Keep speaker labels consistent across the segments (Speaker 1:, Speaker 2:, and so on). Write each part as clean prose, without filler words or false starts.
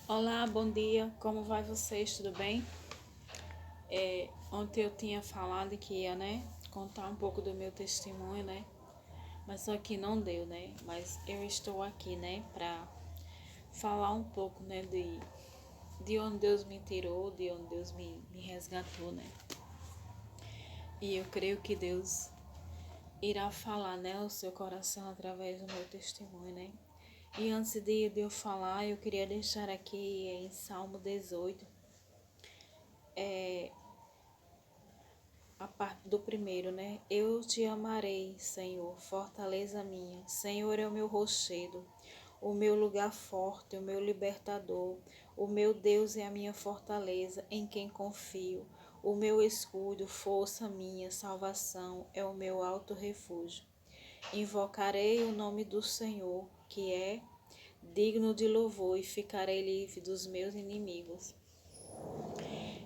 Speaker 1: Olá, bom dia. Como vai vocês? Tudo bem? Ontem eu tinha falado que ia, contar um pouco do meu testemunho, Mas só que não deu, Mas eu estou aqui, para falar um pouco, de onde Deus me tirou, de onde Deus me resgatou, E eu creio que Deus irá falar, ao seu coração através do meu testemunho, E antes de eu falar, eu queria deixar aqui em Salmo 18, a parte do primeiro, Eu te amarei, Senhor, fortaleza minha. Senhor é o meu rochedo, o meu lugar forte, o meu libertador. O meu Deus é a minha fortaleza, em quem confio. O meu escudo, força minha, salvação, é o meu alto refúgio. Invocarei o nome do Senhor, que é digno de louvor, e ficarei livre dos meus inimigos.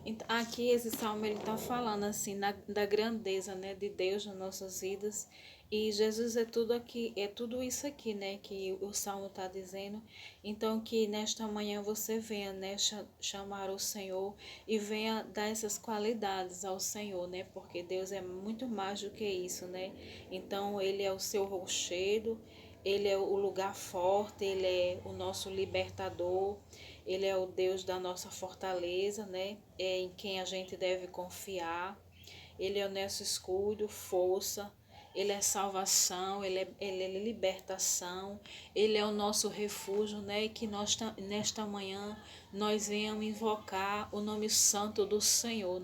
Speaker 1: Então, aqui esse salmo ele está falando assim da grandeza, de Deus nas nossas vidas, e Jesus é tudo aqui, é tudo isso aqui, que o salmo está dizendo. Então que nesta manhã você venha, chamar o Senhor e venha dar essas qualidades ao Senhor, porque Deus é muito mais do que isso, Então ele é o seu rochedo, ele é o lugar forte, ele é o nosso libertador. Ele é o Deus da nossa fortaleza, É em quem a gente deve confiar. Ele é o nosso escudo, força. Ele é salvação, ele é libertação, Ele é o nosso refúgio, E que nós, nesta manhã, nós venhamos invocar o nome santo do Senhor,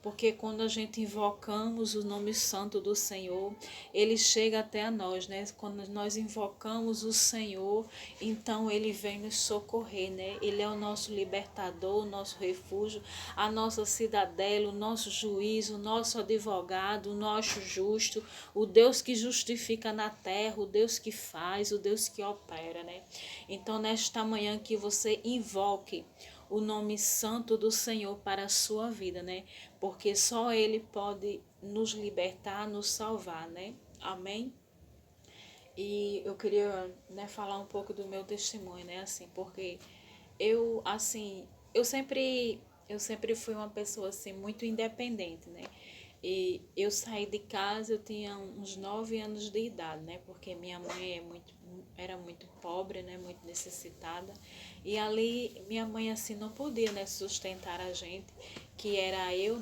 Speaker 1: Porque quando a gente invocamos o nome santo do Senhor, Ele chega até a nós, Quando nós invocamos o Senhor, então Ele vem nos socorrer, Ele é o nosso libertador, o nosso refúgio, a nossa cidadela, o nosso juiz, o nosso advogado, o nosso justo, o Deus que justifica na terra, o Deus que faz, o Deus que opera, Então, nesta manhã que você invoque o nome santo do Senhor para a sua vida, Porque só Ele pode nos libertar, nos salvar, Amém? E eu queria, falar um pouco do meu testemunho, assim, porque eu sempre fui uma pessoa, assim, muito independente, E eu saí de casa, eu tinha uns 9 anos de idade, porque minha mãe era muito pobre, muito necessitada. E ali minha mãe, assim, não podia, sustentar a gente, que era eu,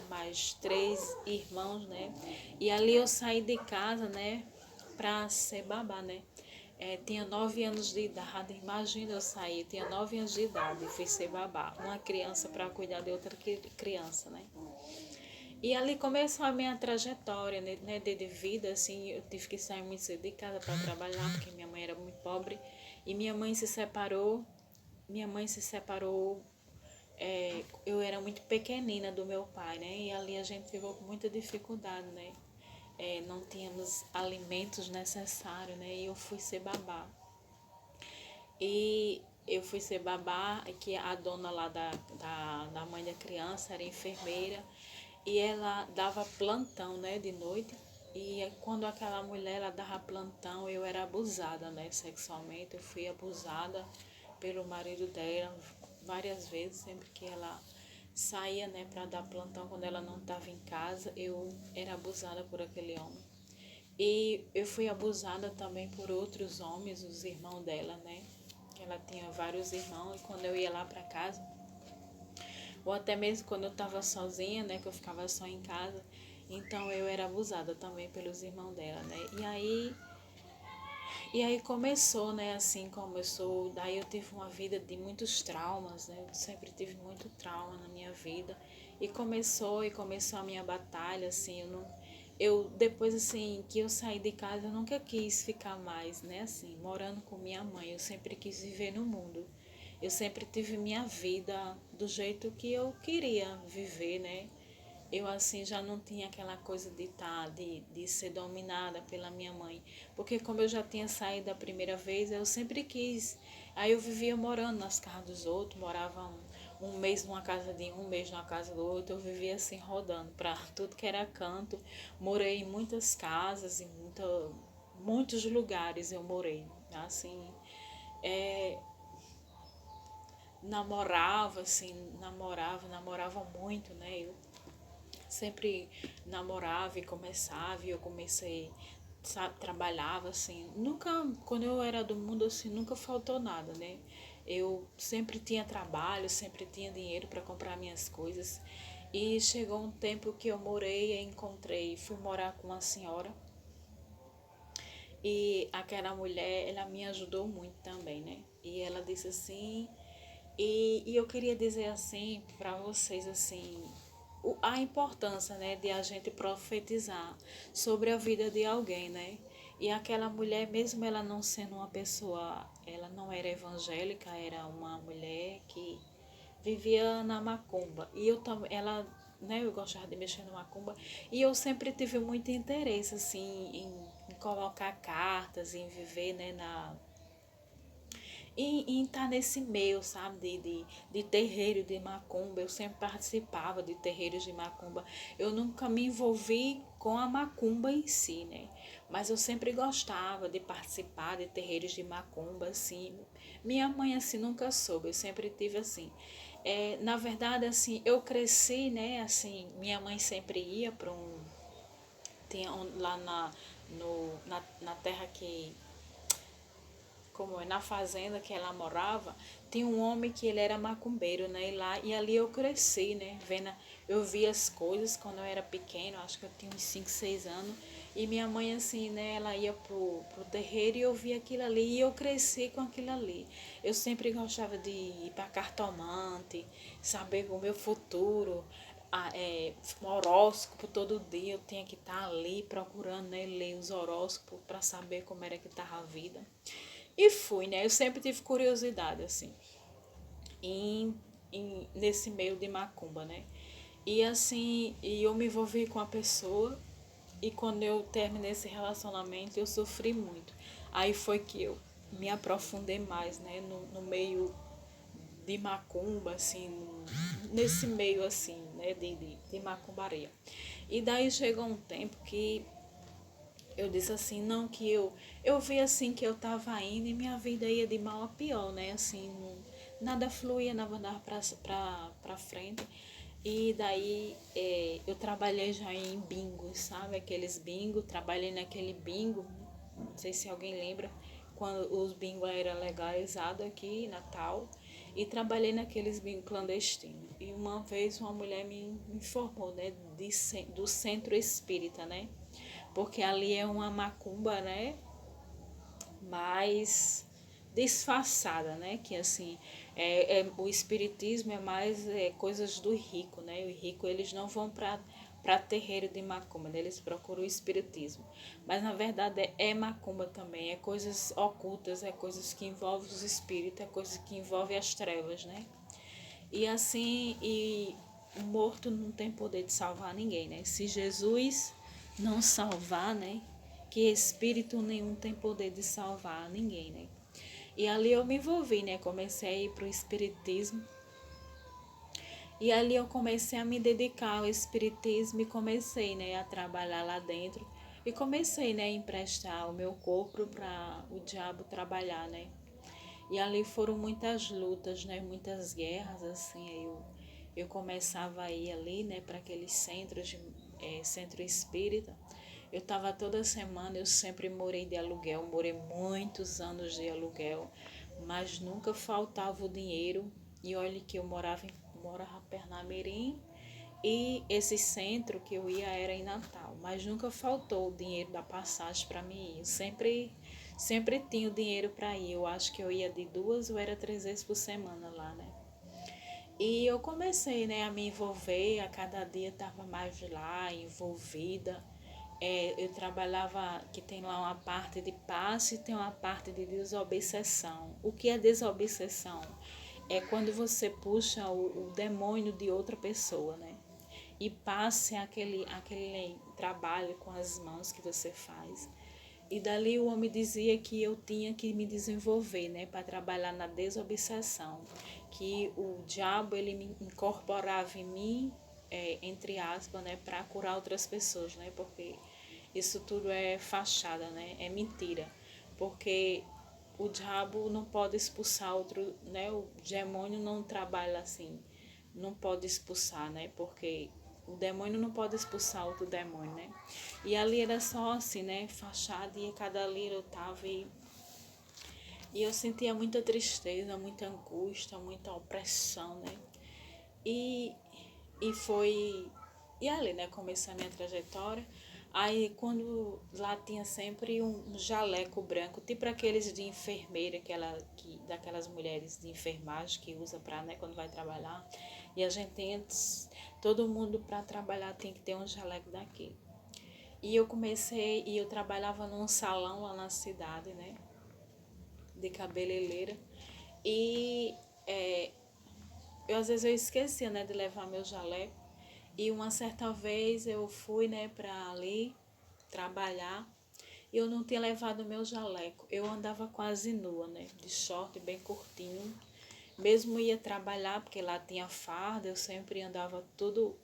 Speaker 1: mais 3 irmãos, E ali eu saí de casa, para ser babá, tinha 9 anos de idade, imagina eu sair, tinha 9 anos de idade e fui ser babá, uma criança para cuidar de outra criança, E ali começou a minha trajetória, de vida, assim, eu tive que sair muito cedo de casa para trabalhar, porque minha mãe era muito pobre, e minha mãe se separou, eu era muito pequenina do meu pai, E ali a gente ficou com muita dificuldade, não tínhamos alimentos necessários, E eu fui ser babá. E eu fui ser babá, que a dona lá da mãe da criança era enfermeira, e ela dava plantão, de noite. E quando aquela mulher ela dava plantão, eu era abusada, sexualmente. Eu fui abusada pelo marido dela várias vezes, sempre que ela saía, para dar plantão, quando ela não estava em casa, eu era abusada por aquele homem. E eu fui abusada também por outros homens, os irmãos dela, Que ela tinha vários irmãos, e quando eu ia lá para casa, ou até mesmo quando eu estava sozinha, que eu ficava só em casa, então eu era abusada também pelos irmãos dela, E aí começou, assim começou, daí eu tive uma vida de muitos traumas, eu sempre tive muito trauma na minha vida, e começou a minha batalha, assim, depois, assim, que eu saí de casa, eu nunca quis ficar mais, assim, morando com minha mãe, eu sempre quis viver no mundo, eu sempre tive minha vida do jeito que eu queria viver, Eu, assim, já não tinha aquela coisa de ser dominada pela minha mãe. Porque como eu já tinha saído da primeira vez, eu sempre quis. Aí eu vivia morando nas casas dos outros, morava um mês numa casa de um mês numa casa do outro. Eu vivia assim, rodando para tudo que era canto. Morei em muitas casas, em muitos lugares eu morei. Assim, é, namorava, assim, namorava muito, né? Eu sempre namorava e começava, e eu comecei, sabe, trabalhava, assim. Nunca, quando eu era do mundo, assim, nunca faltou nada, né? Eu sempre tinha trabalho, sempre tinha dinheiro para comprar minhas coisas. E chegou um tempo que eu morei e encontrei, fui morar com uma senhora. E aquela mulher, ela me ajudou muito também, né? E ela disse assim, e eu queria dizer assim para vocês assim, a importância, né, de a gente profetizar sobre a vida de alguém, né? E aquela mulher, mesmo ela não sendo uma pessoa, ela não era evangélica, era uma mulher que vivia na macumba. E eu também, ela, né, eu gostava de mexer na macumba. E eu sempre tive muito interesse, assim, em colocar cartas, em viver, né, em estar nesse meio, sabe, de terreiro de macumba. Eu sempre participava de terreiros de macumba. Eu nunca me envolvi com a macumba em si, né? Mas eu sempre gostava de participar de terreiros de macumba, assim. Minha mãe, assim, nunca soube. Eu sempre tive, assim. Na verdade, assim, eu cresci, né? Assim, minha mãe sempre ia para um... Tinha lá na terra que como é, na fazenda que ela morava, tinha um homem que ele era macumbeiro, né? E ali eu cresci, né? Vendo, eu vi as coisas quando eu era pequeno, acho que eu tinha uns 5 6 anos. E minha mãe, assim, né? Ela ia pro terreiro e eu via aquilo ali. E eu cresci com aquilo ali. Eu sempre gostava de ir para cartomante, saber o meu futuro. Um horóscopo todo dia eu tinha que estar ali procurando, né, ler os horóscopos para saber como era que estava a vida. E fui, né? Eu sempre tive curiosidade, assim, nesse meio de macumba, né? E assim, e eu me envolvi com a pessoa e quando eu terminei esse relacionamento eu sofri muito. Aí foi que eu me aprofundei mais, né? No meio de macumba, assim, nesse meio assim, né? De macumbaria. E daí chegou um tempo que eu disse assim, não, que eu vi assim que eu tava indo e minha vida ia de mal a pior, né? Assim, nada fluía, nada andava pra frente. E daí eu trabalhei já em bingo, sabe? Aqueles bingo, trabalhei naquele bingo, não sei se alguém lembra, quando os bingo era legalizado aqui em Natal. E trabalhei naqueles bingo clandestinos. E uma vez uma mulher me informou, né? Do centro espírita, né? Porque ali é uma macumba, né, mais disfarçada, né, que assim, o espiritismo é mais coisas do rico, né, os ricos eles não vão para terreiro de macumba, né? Eles procuram o espiritismo, mas na verdade é macumba também, é coisas ocultas, é coisas que envolvem os espíritos, é coisas que envolvem as trevas, né, e assim, e o morto não tem poder de salvar ninguém, né? Se Jesus não salvar, né? Que espírito nenhum tem poder de salvar ninguém, né? E ali eu me envolvi, né? Comecei a ir para o espiritismo. E ali eu comecei a me dedicar ao espiritismo e comecei, né, a trabalhar lá dentro. E comecei, né, a emprestar o meu corpo para o diabo trabalhar, né? E ali foram muitas lutas, né? Muitas guerras, assim. Eu começava a ir ali, né? Para aqueles centros, centro espírita. Eu estava toda semana, eu sempre morei de aluguel, morei muitos anos de aluguel, mas nunca faltava o dinheiro. E olha que eu morava perto de Pernamirim e esse centro que eu ia era em Natal, mas nunca faltou o dinheiro da passagem para mim ir. Eu sempre tinha o dinheiro para ir. Eu acho que eu ia de 2 ou era 3 vezes por semana lá, né? E eu comecei, né, a me envolver, a cada dia estava mais lá, envolvida. Eu trabalhava, que tem lá uma parte de passe e tem uma parte de desobsessão. O que é desobsessão? É quando você puxa o demônio de outra pessoa, né? E passe aquele trabalho com as mãos que você faz. E dali o homem dizia que eu tinha que me desenvolver, né, para trabalhar na desobsessão, que o diabo ele me incorporava em mim, entre aspas, né, para curar outras pessoas, né, porque isso tudo é fachada, né, é mentira, porque o diabo não pode expulsar outro, né? O demônio não trabalha assim, não pode expulsar, né? Porque o demônio não pode expulsar outro demônio, né? E ali era só assim, né? Fachada, e cada ali eu tava e eu sentia muita tristeza, muita angústia, muita opressão, né? E, e foi. E ali, né? Comecei a minha trajetória. Aí, quando lá tinha sempre um jaleco branco, tipo aqueles de enfermeira, daquelas mulheres de enfermagem que usa para, né, quando vai trabalhar. E a gente tem, todo mundo para trabalhar tem que ter um jaleco daquele. E eu comecei, e eu trabalhava num salão lá na cidade, né? De cabeleireira. E eu às vezes eu esquecia, né, de levar meu jaleco. E uma certa vez eu fui, né, para ali trabalhar e eu não tinha levado meu jaleco. Eu andava quase nua, né, de short bem curtinho. Mesmo ia trabalhar, porque lá tinha farda, eu sempre andava tudo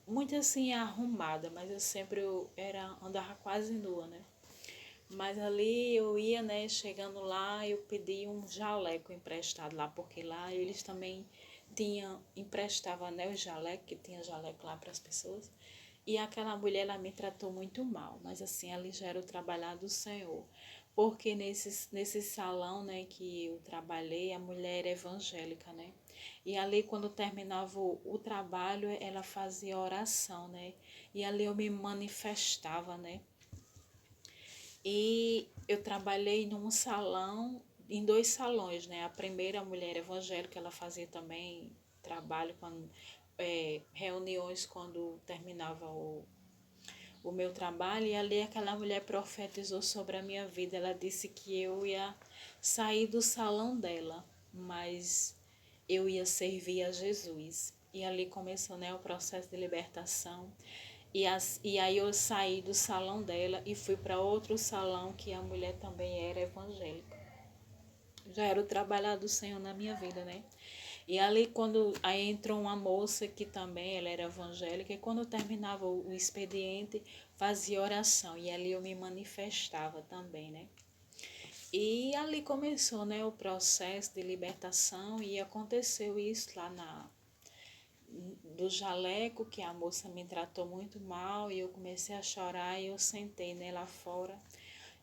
Speaker 1: muito assim arrumada, mas andava quase nua, né? Mas ali eu ia, né, chegando lá, eu pedi um jaleco emprestado lá, porque lá eles também emprestavam, né, o jaleco, que tinha jaleco lá para as pessoas. E aquela mulher, ela me tratou muito mal, mas assim, ali já era o trabalhar do Senhor. Porque nesse salão, né, que eu trabalhei, a mulher era evangélica, né? E ali, quando terminava o trabalho, ela fazia oração, né? E ali eu me manifestava, né? E eu trabalhei num salão, em dois salões, né? A primeira, a mulher evangélica, ela fazia também trabalho, reuniões quando terminava o meu trabalho. E ali aquela mulher profetizou sobre a minha vida. Ela disse que eu ia sair do salão dela, mas eu ia servir a Jesus. E ali começou, né, o processo de libertação. E aí eu saí do salão dela e fui para outro salão que a mulher também era evangélica. Já era o trabalhar do Senhor na minha vida, né? E ali aí entrou uma moça que também ela era evangélica, e quando eu terminava o expediente, fazia oração. E ali eu me manifestava também, né? E ali começou, né, o processo de libertação, e aconteceu isso lá do jaleco, que a moça me tratou muito mal, e eu comecei a chorar, e eu sentei, né, lá fora,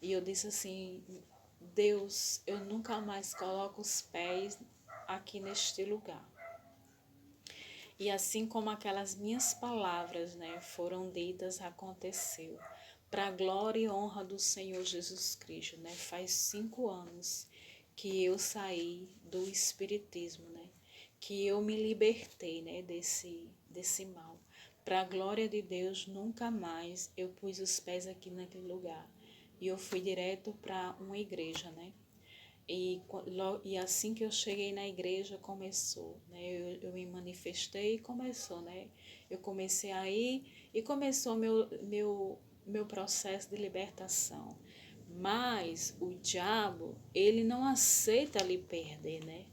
Speaker 1: e eu disse assim: Deus, eu nunca mais coloco os pés aqui neste lugar. E assim como aquelas minhas palavras, né, foram ditas, aconteceu. Para a glória e honra do Senhor Jesus Cristo, né? Faz 5 anos que eu saí do espiritismo, né? Que eu me libertei, né, desse mal. Para a glória de Deus, nunca mais eu pus os pés aqui naquele lugar. E eu fui direto para uma igreja, né? E assim que eu cheguei na igreja, começou, né? Eu me manifestei e começou, né? Eu comecei a ir e começou meu processo de libertação. Mas o diabo, ele não aceita lhe perder, né?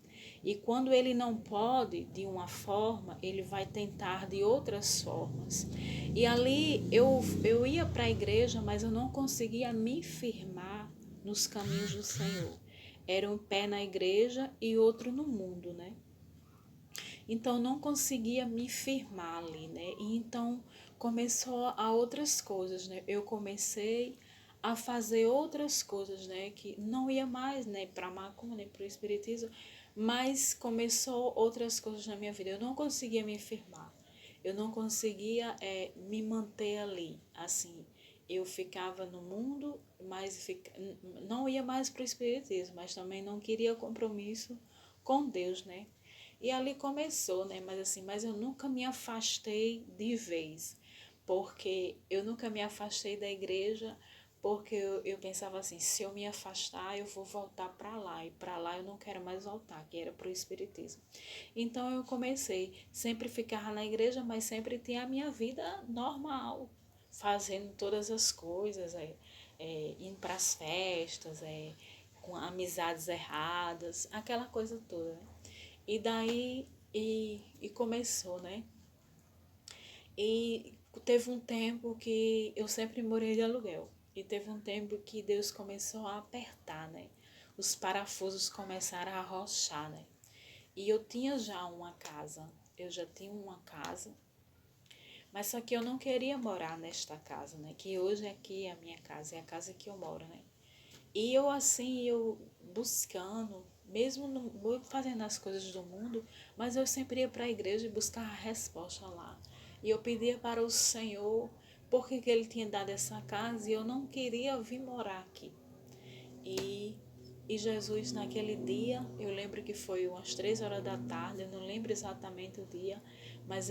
Speaker 1: E quando ele não pode de uma forma, ele vai tentar de outras formas. E ali eu ia para a igreja, mas eu não conseguia me firmar nos caminhos do Senhor. Era um pé na igreja e outro no mundo, né? Então não conseguia me firmar ali, né? E então começou a outras coisas, né? Eu comecei a fazer outras coisas, né? Que não ia mais, né, para a macumba, nem para o espiritismo, mas começou outras coisas na minha vida. Eu não conseguia me firmar. Eu não conseguia me manter ali, assim. Eu ficava no mundo, mas não ia mais para o espiritismo, mas também não queria compromisso com Deus, né? E ali começou, né? Mas eu nunca me afastei de vez, porque eu nunca me afastei da igreja, porque eu pensava assim: se eu me afastar, eu vou voltar para lá, e para lá eu não quero mais voltar, que era para o espiritismo. Então eu comecei, sempre ficava na igreja, mas sempre tinha a minha vida normal, fazendo todas as coisas, indo para as festas, com amizades erradas, aquela coisa toda, né? E daí, começou, né? E teve um tempo que eu sempre morei de aluguel. E teve um tempo que Deus começou a apertar, né? os parafusos começaram a arrochar, né? E eu tinha já uma casa, eu já tinha uma casa, mas só que eu não queria morar nesta casa, né? Que hoje aqui é a minha casa, é a casa que eu moro, né? E eu assim, eu buscando, mesmo fazendo as coisas do mundo, mas eu sempre ia para a igreja e buscava a resposta lá. E eu pedia para o Senhor por que Ele tinha dado essa casa e eu não queria vir morar aqui. E, e Jesus, naquele dia, eu lembro que foi umas 3 horas da tarde, eu não lembro exatamente o dia, mas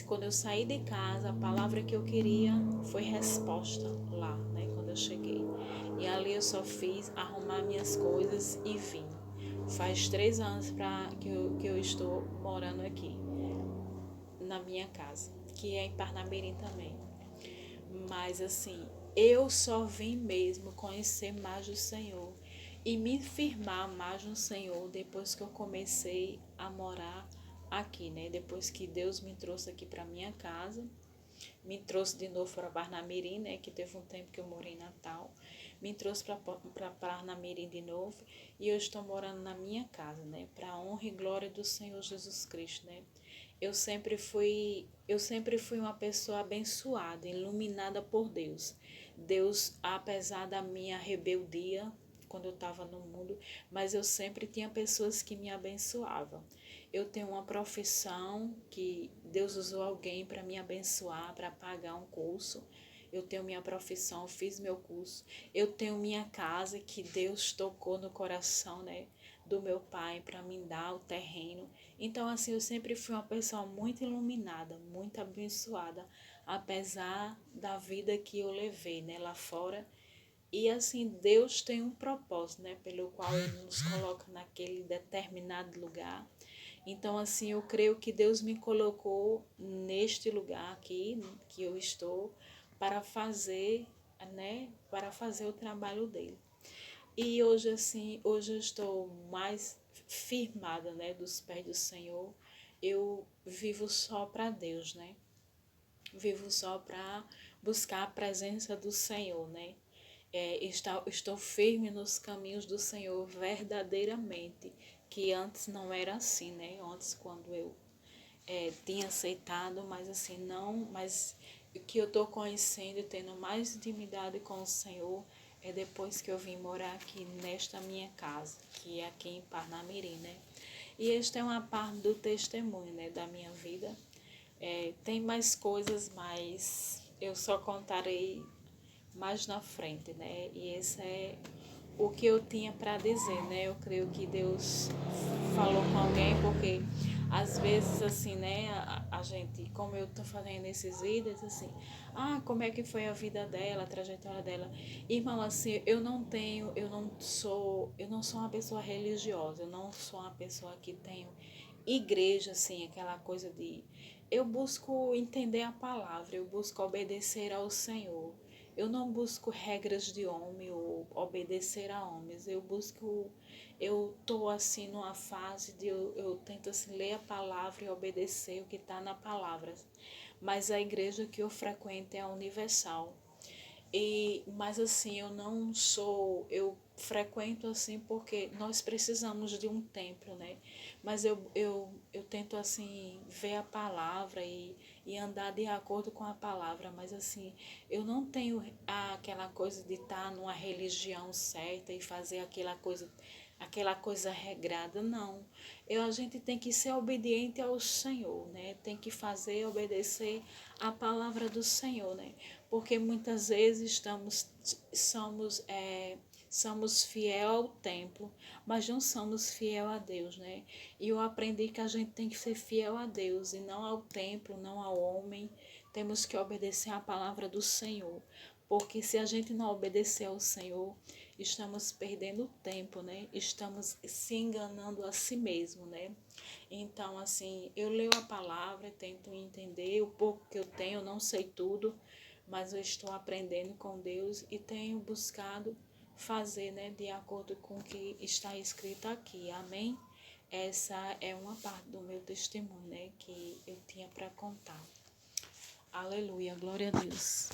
Speaker 1: quando eu saí de casa, a palavra que eu queria foi resposta lá, né, quando eu cheguei. E ali eu só fiz arrumar minhas coisas e vim. Faz 3 anos que eu estou morando aqui, na minha casa, que é em Parnamirim também. Mas assim, eu só vim mesmo conhecer mais do Senhor e me firmar mais no Senhor depois que eu comecei a morar aqui, né? Depois que Deus me trouxe aqui para minha casa, me trouxe de novo para Parnamirim, né? Que teve um tempo que eu morei em Natal, me trouxe para Parnamirim de novo e eu estou morando na minha casa, né? Para a honra e glória do Senhor Jesus Cristo, né? Eu sempre fui uma pessoa abençoada, iluminada por Deus. Deus, apesar da minha rebeldia, quando eu estava no mundo, mas eu sempre tinha pessoas que me abençoavam. Eu tenho uma profissão que Deus usou alguém para me abençoar, para pagar um curso. Eu tenho minha profissão, fiz meu curso. Eu tenho minha casa que Deus tocou no coração, né, do meu pai para me dar o terreno. Então, assim, eu sempre fui uma pessoa muito iluminada, muito abençoada, apesar da vida que eu levei, né, lá fora. E assim, Deus tem um propósito, né, pelo qual Ele nos coloca naquele determinado lugar. Então, assim, eu creio que Deus me colocou neste lugar aqui, que eu estou, para fazer, né, para fazer o trabalho dele. E hoje, assim, hoje eu estou mais firmada, né, dos pés do Senhor. Eu vivo só para Deus, né? Vivo só para buscar a presença do Senhor, né? Estou firme nos caminhos do Senhor verdadeiramente, que antes não era assim, né? Antes, quando eu tinha aceitado, mas assim, não, mas o que eu estou conhecendo e tendo mais intimidade com o Senhor é depois que eu vim morar aqui nesta minha casa, que é aqui em Parnamirim, né? E esta é uma parte do testemunho, né, da minha vida. Tem mais coisas, mas eu só contarei mais na frente, né? E esse é o que eu tinha para dizer, né? Eu creio que Deus falou com alguém, porque às vezes, assim, né, a gente, como eu tô fazendo esses vídeos, assim, como é que foi a vida dela, a trajetória dela. Irmão, assim, eu não sou uma pessoa religiosa, eu não sou uma pessoa que tenho igreja, assim, aquela coisa de. Eu busco entender a palavra, eu busco obedecer ao Senhor. Eu não busco regras de homem ou obedecer a homens. Eu estou assim numa fase de eu tento assim ler a palavra e obedecer o que está na palavra. Mas a igreja que eu frequento é a universal. Mas assim, eu frequento assim porque nós precisamos de um templo, né? Mas eu tento assim ver a palavra e andar de acordo com a palavra, mas assim, eu não tenho aquela coisa de estar numa religião certa e fazer aquela coisa regrada, não. A gente tem que ser obediente ao Senhor, né? Tem que obedecer a palavra do Senhor, né? Porque muitas vezes somos fiel ao templo, mas não somos fiel a Deus, né? E eu aprendi que a gente tem que ser fiel a Deus e não ao templo, não ao homem. Temos que obedecer a palavra do Senhor, porque se a gente não obedecer ao Senhor, estamos perdendo tempo, né? Estamos se enganando a si mesmo, né? Então, assim, eu leio a palavra, tento entender o pouco que eu tenho, eu não sei tudo, mas eu estou aprendendo com Deus e tenho buscado fazer, né, de acordo com o que está escrito aqui. Amém? Essa é uma parte do meu testemunho, né, que eu tinha para contar. Aleluia, glória a Deus.